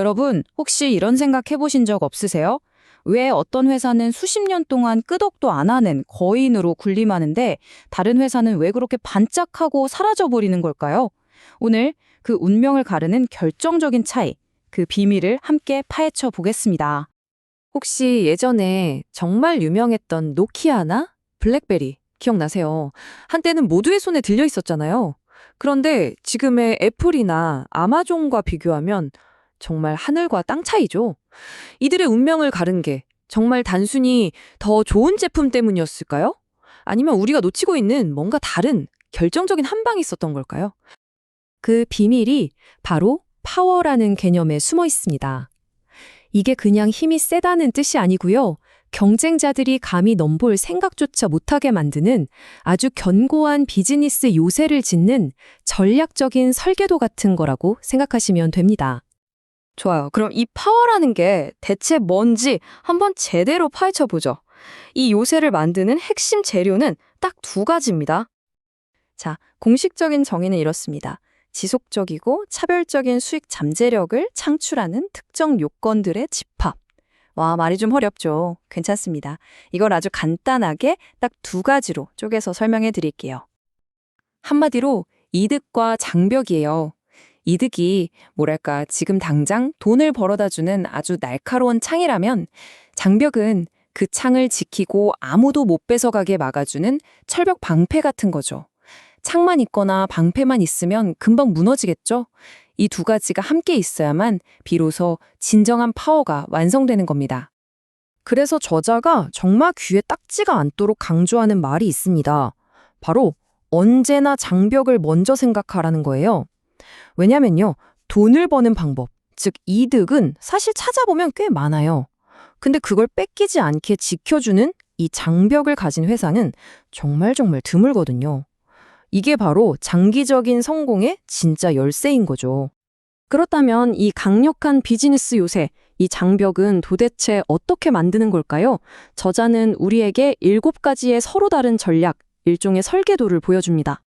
여러분, 혹시 이런 생각 해보신 적 없으세요? 왜 어떤 회사는 수십 년 동안 끄덕도 안 하는 거인으로 군림하는데 다른 회사는 왜 그렇게 반짝하고 사라져버리는 걸까요? 오늘 그 운명을 가르는 결정적인 차이, 그 비밀을 함께 파헤쳐 보겠습니다. 혹시 예전에 정말 유명했던 노키아나 블랙베리 기억나세요? 한때는 모두의 손에 들려 있었잖아요. 그런데 지금의 애플이나 아마존과 비교하면 정말 하늘과 땅 차이죠. 이들의 운명을 가른 게 정말 단순히 더 좋은 제품 때문이었을까요? 아니면 우리가 놓치고 있는 뭔가 다른 결정적인 한 방이 있었던 걸까요? 그 비밀이 바로 파워라는 개념에 숨어 있습니다. 이게 그냥 힘이 세다는 뜻이 아니고요. 경쟁자들이 감히 넘볼 생각조차 못하게 만드는 아주 견고한 비즈니스 요새를 짓는 전략적인 설계도 같은 거라고 생각하시면 됩니다. 좋아요. 그럼 이 파워라는 게 대체 뭔지 한번 제대로 파헤쳐 보죠. 이 요새를 만드는 핵심 재료는 딱 두 가지입니다. 자, 공식적인 정의는 이렇습니다. 지속적이고 차별적인 수익 잠재력을 창출하는 특정 요건들의 집합. 와, 말이 좀 어렵죠. 괜찮습니다. 이걸 아주 간단하게 딱 두 가지로 쪼개서 설명해 드릴게요. 한마디로 이득과 장벽이에요. 이득이 뭐랄까 지금 당장 돈을 벌어다주는 아주 날카로운 창이라면 장벽은 그 창을 지키고 아무도 못 뺏어가게 막아주는 철벽 방패 같은 거죠. 창만 있거나 방패만 있으면 금방 무너지겠죠? 이 두 가지가 함께 있어야만 비로소 진정한 파워가 완성되는 겁니다. 그래서 저자가 정말 귀에 딱지가 않도록 강조하는 말이 있습니다. 바로 언제나 장벽을 먼저 생각하라는 거예요. 왜냐면요, 돈을 버는 방법, 즉 이득은 사실 찾아보면 꽤 많아요. 근데 그걸 뺏기지 않게 지켜주는 이 장벽을 가진 회사는 정말 드물거든요. 이게 바로 장기적인 성공의 진짜 열쇠인 거죠. 그렇다면 이 강력한 비즈니스 요새, 이 장벽은 도대체 어떻게 만드는 걸까요? 저자는 우리에게 7가지의 서로 다른 전략, 일종의 설계도를 보여줍니다.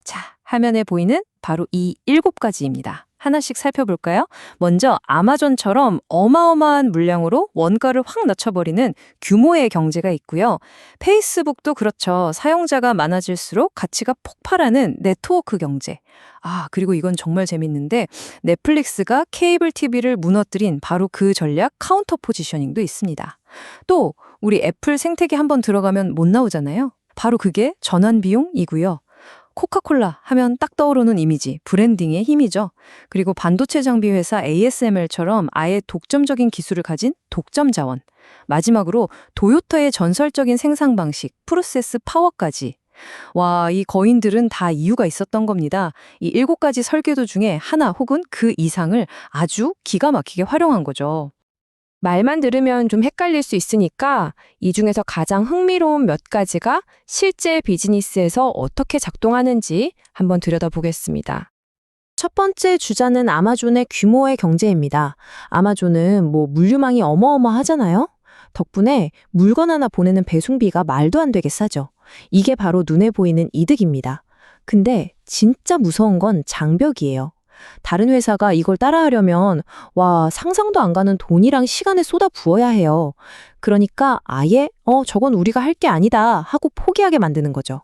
자, 화면에 보이는 바로 이 7가지입니다. 하나씩 살펴볼까요? 먼저 아마존처럼 어마어마한 물량으로 원가를 확 낮춰버리는 규모의 경제가 있고요. 페이스북도 그렇죠. 사용자가 많아질수록 가치가 폭발하는 네트워크 경제. 아, 그리고 이건 정말 재밌는데 넷플릭스가 케이블 TV를 무너뜨린 바로 그 전략 카운터 포지셔닝도 있습니다. 또 우리 애플 생태계 한번 들어가면 못 나오잖아요. 바로 그게 전환 비용이고요. 코카콜라 하면 딱 떠오르는 이미지, 브랜딩의 힘이죠. 그리고 반도체 장비 회사 ASML처럼 아예 독점적인 기술을 가진 독점 자원. 마지막으로 도요타의 전설적인 생산 방식, 프로세스 파워까지. 와, 이 거인들은 다 이유가 있었던 겁니다. 이 7가지 설계도 중에 하나 혹은 그 이상을 아주 기가 막히게 활용한 거죠. 말만 들으면 좀 헷갈릴 수 있으니까 이 중에서 가장 흥미로운 몇 가지가 실제 비즈니스에서 어떻게 작동하는지 한번 들여다보겠습니다. 첫 번째 주자는 아마존의 규모의 경제입니다. 아마존은 물류망이 어마어마하잖아요. 덕분에 물건 하나 보내는 배송비가 말도 안 되게 싸죠. 이게 바로 눈에 보이는 이득입니다. 근데 진짜 무서운 건 장벽이에요. 다른 회사가 이걸 따라하려면 상상도 안 가는 돈이랑 시간을 쏟아 부어야 해요. 그러니까 아예 저건 우리가 할 게 아니다 하고 포기하게 만드는 거죠.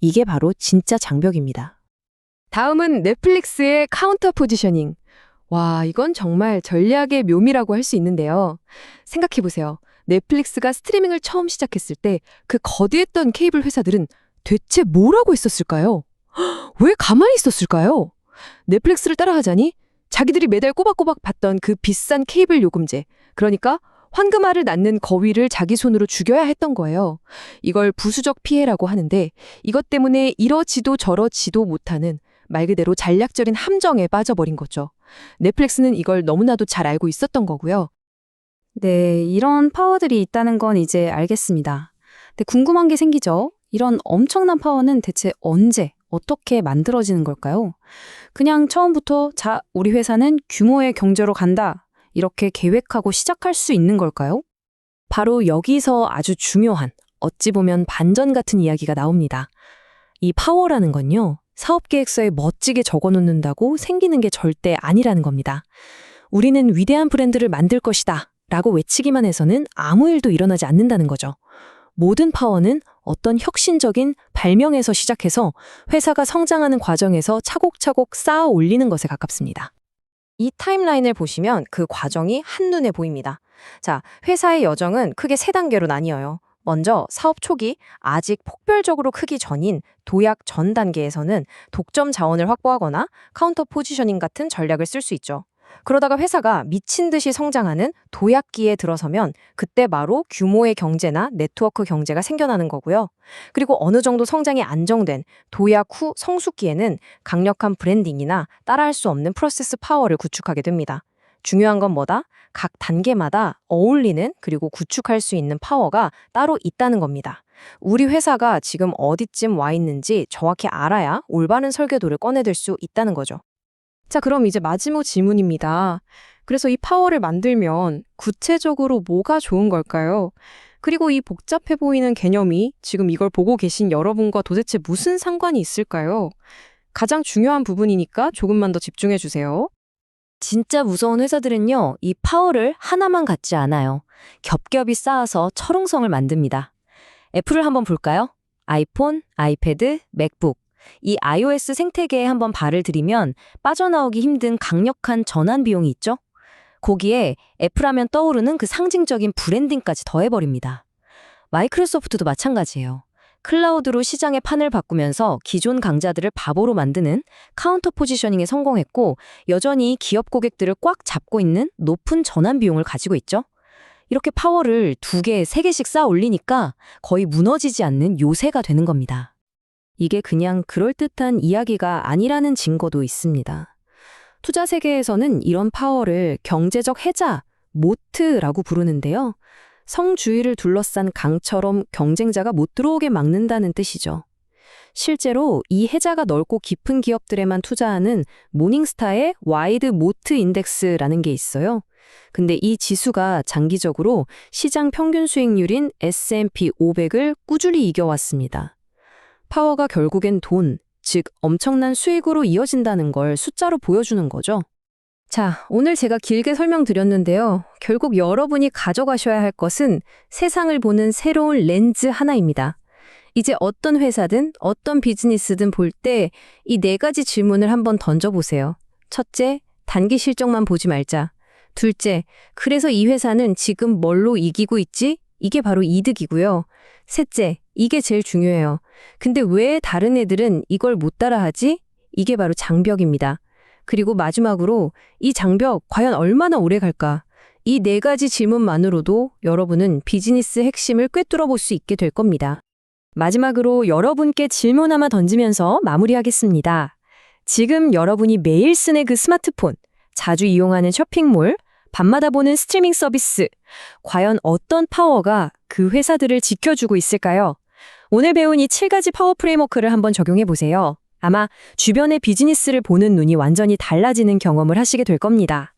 이게 바로 진짜 장벽입니다. 다음은 넷플릭스의 카운터 포지셔닝. 와, 이건 정말 전략의 묘미라고 할 수 있는데요. 생각해보세요. 넷플릭스가 스트리밍을 처음 시작했을 때 그 거대했던 케이블 회사들은 대체 뭘 하고 있었을까요? 왜 가만히 있었을까요? 넷플릭스를 따라하자니 자기들이 매달 꼬박꼬박 받던 그 비싼 케이블 요금제, 그러니까 황금알을 낳는 거위를 자기 손으로 죽여야 했던 거예요. 이걸 부수적 피해라고 하는데 이것 때문에 이러지도 저러지도 못하는 말 그대로 전략적인 함정에 빠져버린 거죠. 넷플릭스는 이걸 너무나도 잘 알고 있었던 거고요. 네, 이런 파워들이 있다는 건 이제 알겠습니다. 근데 궁금한 게 생기죠? 이런 엄청난 파워는 대체 언제, 어떻게 만들어지는 걸까요? 그냥 처음부터 우리 회사는 규모의 경제로 간다. 이렇게 계획하고 시작할 수 있는 걸까요? 바로 여기서 아주 중요한, 어찌 보면 반전 같은 이야기가 나옵니다. 이 파워라는 건요, 사업 계획서에 멋지게 적어놓는다고 생기는 게 절대 아니라는 겁니다. 우리는 위대한 브랜드를 만들 것이다 라고 외치기만 해서는 아무 일도 일어나지 않는다는 거죠. 모든 파워는 어떤 혁신적인 발명에서 시작해서 회사가 성장하는 과정에서 차곡차곡 쌓아 올리는 것에 가깝습니다. 이 타임라인을 보시면 그 과정이 한눈에 보입니다. 자, 회사의 여정은 크게 3단계로 나뉘어요. 먼저 사업 초기, 아직 폭발적으로 크기 전인 도약 전 단계에서는 독점 자원을 확보하거나 카운터 포지셔닝 같은 전략을 쓸 수 있죠. 그러다가 회사가 미친 듯이 성장하는 도약기에 들어서면 그때 바로 규모의 경제나 네트워크 경제가 생겨나는 거고요. 그리고 어느 정도 성장이 안정된 도약 후 성숙기에는 강력한 브랜딩이나 따라할 수 없는 프로세스 파워를 구축하게 됩니다. 중요한 건 뭐다? 각 단계마다 어울리는 그리고 구축할 수 있는 파워가 따로 있다는 겁니다. 우리 회사가 지금 어디쯤 와 있는지 정확히 알아야 올바른 설계도를 꺼내들 수 있다는 거죠. 자, 그럼 이제 마지막 질문입니다. 그래서 이 파워를 만들면 구체적으로 뭐가 좋은 걸까요? 그리고 이 복잡해 보이는 개념이 지금 이걸 보고 계신 여러분과 도대체 무슨 상관이 있을까요? 가장 중요한 부분이니까 조금만 더 집중해 주세요. 진짜 무서운 회사들은요, 이 파워를 하나만 갖지 않아요. 겹겹이 쌓아서 철옹성을 만듭니다. 애플을 한번 볼까요? 아이폰, 아이패드, 맥북. 이 iOS 생태계에 한번 발을 들이면 빠져나오기 힘든 강력한 전환 비용이 있죠? 거기에 애플하면 떠오르는 그 상징적인 브랜딩까지 더해버립니다. 마이크로소프트도 마찬가지예요. 클라우드로 시장의 판을 바꾸면서 기존 강자들을 바보로 만드는 카운터 포지셔닝에 성공했고 여전히 기업 고객들을 꽉 잡고 있는 높은 전환 비용을 가지고 있죠. 이렇게 파워를 2개, 3개씩 쌓아 올리니까 거의 무너지지 않는 요새가 되는 겁니다. 이게 그냥 그럴듯한 이야기가 아니라는 증거도 있습니다. 투자 세계에서는 이런 파워를 경제적 해자, 모트라고 부르는데요. 성주의를 둘러싼 강처럼 경쟁자가 못 들어오게 막는다는 뜻이죠. 실제로 이 해자가 넓고 깊은 기업들에만 투자하는 모닝스타의 와이드 모트 인덱스라는 게 있어요. 근데 이 지수가 장기적으로 시장 평균 수익률인 S&P 500을 꾸준히 이겨왔습니다. 파워가 결국엔 돈, 즉 엄청난 수익으로 이어진다는 걸 숫자로 보여주는 거죠. 자, 오늘 제가 길게 설명드렸는데요. 결국 여러분이 가져가셔야 할 것은 세상을 보는 새로운 렌즈 하나입니다. 이제 어떤 회사든 어떤 비즈니스든 볼 때 이 4가지 질문을 한번 던져보세요. 첫째, 단기 실적만 보지 말자. 둘째, 그래서 이 회사는 지금 뭘로 이기고 있지? 이게 바로 이득이고요. 셋째, 이게 제일 중요해요. 근데 왜 다른 애들은 이걸 못 따라하지? 이게 바로 장벽입니다. 그리고 마지막으로 이 장벽 과연 얼마나 오래 갈까? 이 4가지 질문만으로도 여러분은 비즈니스 핵심을 꿰뚫어 볼 수 있게 될 겁니다. 마지막으로 여러분께 질문 하나 던지면서 마무리하겠습니다. 지금 여러분이 매일 쓰는 그 스마트폰, 자주 이용하는 쇼핑몰, 밤마다 보는 스트리밍 서비스, 과연 어떤 파워가 그 회사들을 지켜주고 있을까요? 오늘 배운 이 7가지 파워 프레임워크를 한번 적용해 보세요. 아마 주변의 비즈니스를 보는 눈이 완전히 달라지는 경험을 하시게 될 겁니다.